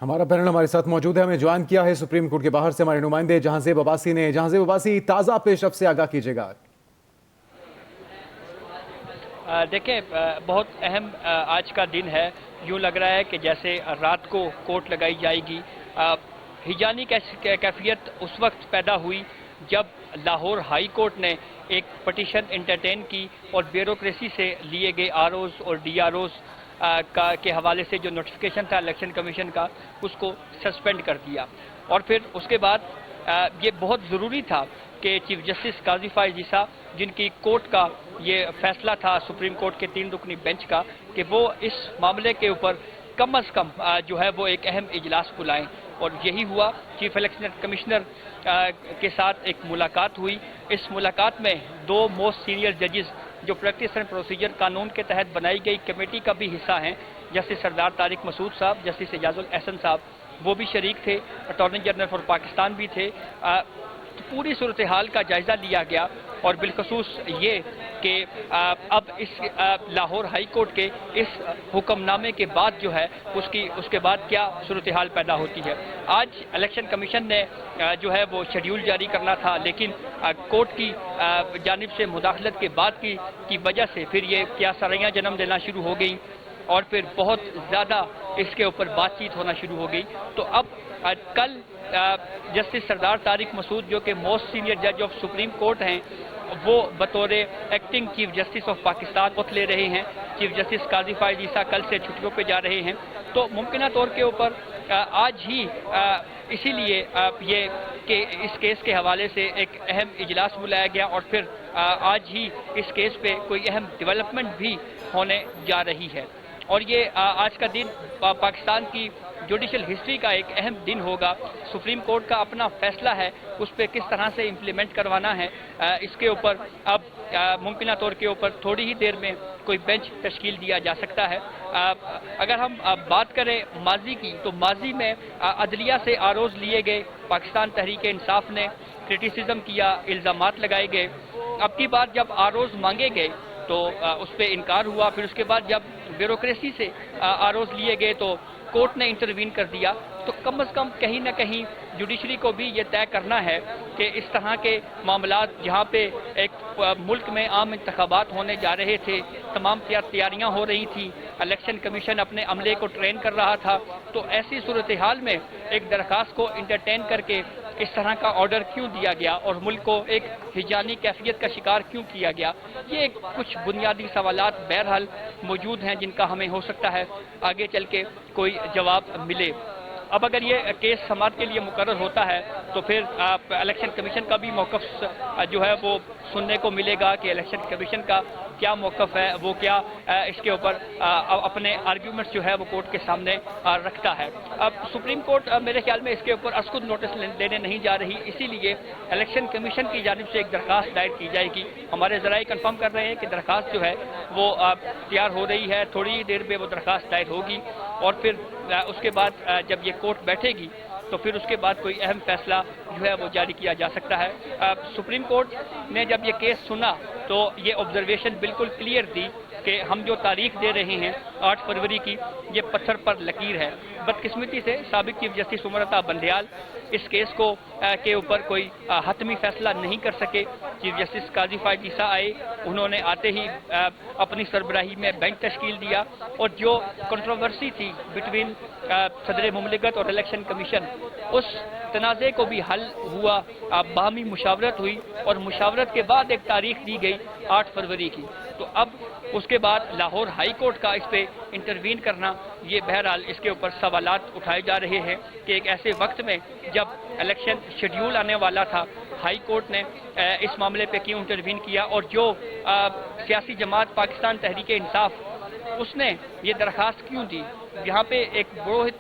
हमारा पैनल हमारे साथ मौजूद है। हमें ज्वाइन किया है सुप्रीम कोर्ट के बाहर से हमारे नुमाइंदे जहांजेब अब्बासी ने। जहांजेब अब्बासी, ताज़ा पेशरफ से आगाह कीजिएगा। देखिए, बहुत अहम आज का दिन है। यूँ लग रहा है कि जैसे रात को कोर्ट लगाई जाएगी। हिजानी कैफियत उस वक्त पैदा हुई जब लाहौर हाई कोर्ट ने एक पटिशन एंटरटेन की और ब्यूरोक्रेसी से लिए गए आरओज़ और डीआरओज़ के हवाले से जो नोटिफिकेशन था इलेक्शन कमीशन का, उसको सस्पेंड कर दिया। और फिर उसके बाद ये बहुत ज़रूरी था कि चीफ जस्टिस काजी फायज़ ईसा, जिनकी कोर्ट का ये फैसला था सुप्रीम कोर्ट के 3 रुकनी बेंच का, कि वो इस मामले के ऊपर कम अज़ कम जो है वो एक अहम इजलास बुलाएं। और यही हुआ। चीफ इलेक्शन कमिश्नर के साथ एक मुलाकात हुई। इस मुलाकात में 2 मोस्ट सीनियर जजेस जो प्रैक्टिस एंड प्रोसीजर कानून के तहत बनाई गई कमेटी का भी हिस्सा हैं, जस्टिस सरदार तारिक मसूद साहब, जस्टिस एजाजुल एहसन साहब, वो भी शरीक थे। अटॉर्नी जनरल फॉर पाकिस्तान भी थे। तो पूरी सूरत हाल का जायज़ा लिया गया और बिलखसूस ये कि अब इस लाहौर हाई कोर्ट के इस हुक्मनामे के बाद जो है उसके बाद क्या सूरत हाल पैदा होती है। आज इलेक्शन कमीशन ने जो है वो शेड्यूल जारी करना था, लेकिन कोर्ट की जानिब से मुदाखलत के बाद की वजह से फिर ये क्या सराइयाँ जन्म देना शुरू हो गई और फिर बहुत ज़्यादा इसके ऊपर बातचीत होना शुरू हो गई। तो अब कल जस्टिस सरदार तारिक मसूद, जो कि मोस्ट सीनियर जज ऑफ सुप्रीम कोर्ट हैं, वो बतौर acting chief justice of Pakistan वक्त ले रहे हैं। चीफ जस्टिस काजी फायज़ ईसा कल से छुट्टियों पे जा रहे हैं। तो मुमकिन तौर के ऊपर आज ही इसीलिए ये कि इस केस के हवाले से एक अहम इजलास बुलाया गया और फिर आज ही इस केस पे कोई अहम डेवलपमेंट भी होने जा रही है। और ये आज का दिन पाकिस्तान की जुडिशल हिस्ट्री का एक अहम दिन होगा। सुप्रीम कोर्ट का अपना फैसला है, उस पर किस तरह से इम्प्लीमेंट करवाना है, इसके ऊपर अब मुमकिन तौर के ऊपर थोड़ी ही देर में कोई बेंच तश्कील दिया जा सकता है। अगर हम बात करें माजी की, तो माजी में अदलिया से आरोज़ लिए गए, पाकिस्तान तहरीक इंसाफ ने क्रिटिसिज्म किया, इल्ज़ामात लगाए गए। अब की बार जब आरोज़ मांगे गए तो उस पर इनकार हुआ। फिर उसके बाद जब ब्यूरोक्रेसी से आरोज़ लिए गए तो कोर्ट ने इंटरवीन कर दिया। तो कम अज़ कम कहीं ना कहीं जुडिशरी को भी ये तय करना है कि इस तरह के मामलात जहाँ पे एक मुल्क में आम इंतखाबात होने जा रहे थे, तमाम तैयारियाँ हो रही थी, इलेक्शन कमीशन अपने अमले को ट्रेन कर रहा था, तो ऐसी सूरत हाल में एक दरख्वास्त को इंटरटेन करके इस तरह का ऑर्डर क्यों दिया गया और मुल्क को एक हिजानी कैफियत का शिकार क्यों किया गया। ये कुछ बुनियादी सवालात बहरहाल मौजूद हैं जिनका हमें हो सकता है आगे चल के कोई जवाब मिले। अब अगर ये केस समाअत के लिए मुकर्रर होता है तो फिर इलेक्शन कमीशन का भी मौक़िफ़ जो है वो सुनने को मिलेगा कि इलेक्शन कमीशन का क्या मौक़िफ़ है, वो क्या इसके ऊपर अपने आर्ग्यूमेंट्स जो है वो कोर्ट के सामने रखता है। अब सुप्रीम कोर्ट मेरे ख्याल में इसके ऊपर असकुद नोटिस देने नहीं जा रही, इसीलिए इलेक्शन कमीशन की जानिब से एक दरख्वास्त दायर की जाएगी। हमारे ज़राए कंफर्म कर रहे हैं कि दरख्वास्त जो है वो तैयार हो रही है, थोड़ी ही देर में वो दरख्वास्त दायर होगी और फिर उसके बाद जब ये कोर्ट बैठेगी तो फिर उसके बाद कोई अहम फैसला जो है वो जारी किया जा सकता है। सुप्रीम कोर्ट ने जब ये केस सुना तो ये ऑब्जर्वेशन बिल्कुल क्लियर दी कि हम जो तारीख दे रहे हैं 8 फरवरी की, ये पत्थर पर लकीर है। बदकिस्मती से साबिक चीफ जस्टिस उमर अता बंदयाल इस केस को के ऊपर कोई हतमी फैसला नहीं कर सके। चीफ जस्टिस काजी फायज़ ईसा आए, उन्होंने आते ही अपनी सरबराही में बेंच तश्कील दिया और जो कंट्रोवर्सी थी बिटवीन सदर मुमलिकत और इलेक्शन कमीशन, उस तनाज़े को भी हल हुआ, बाहमी मुशावरत हुई और मुशावरत के बाद एक तारीख दी गई 8 फरवरी की। तो अब उसके बाद लाहौर हाई कोर्ट का इस पे इंटरवीन करना, ये बहरहाल इसके ऊपर सवालात उठाए जा रहे हैं कि एक ऐसे वक्त में जब इलेक्शन शेड्यूल आने वाला था, हाई कोर्ट ने इस मामले पे क्यों इंटरवीन किया और जो सियासी जमात पाकिस्तान तहरीक इंसाफ, उसने ये दरख्वास्त क्यों दी। यहाँ पे एक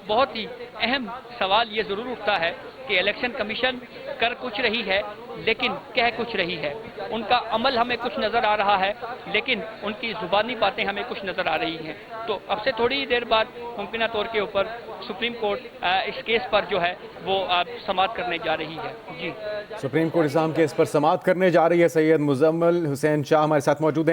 बहुत ही अहम सवाल ये ज़रूर उठता है कि इलेक्शन कमीशन कर कुछ रही है लेकिन कह कुछ रही है। उनका अमल हमें कुछ नज़र आ रहा है लेकिन उनकी ज़ुबानी बातें हमें कुछ नज़र आ रही हैं। तो अब से थोड़ी ही देर बाद मुमकिन तौर के ऊपर सुप्रीम कोर्ट इस केस पर जो है वो समाअत करने जा रही है। जी, सुप्रीम कोर्ट इस्लाम केस पर समाअत करने जा रही है। सैयद मुजम्मिल हुसैन शाह हमारे साथ मौजूद हैं।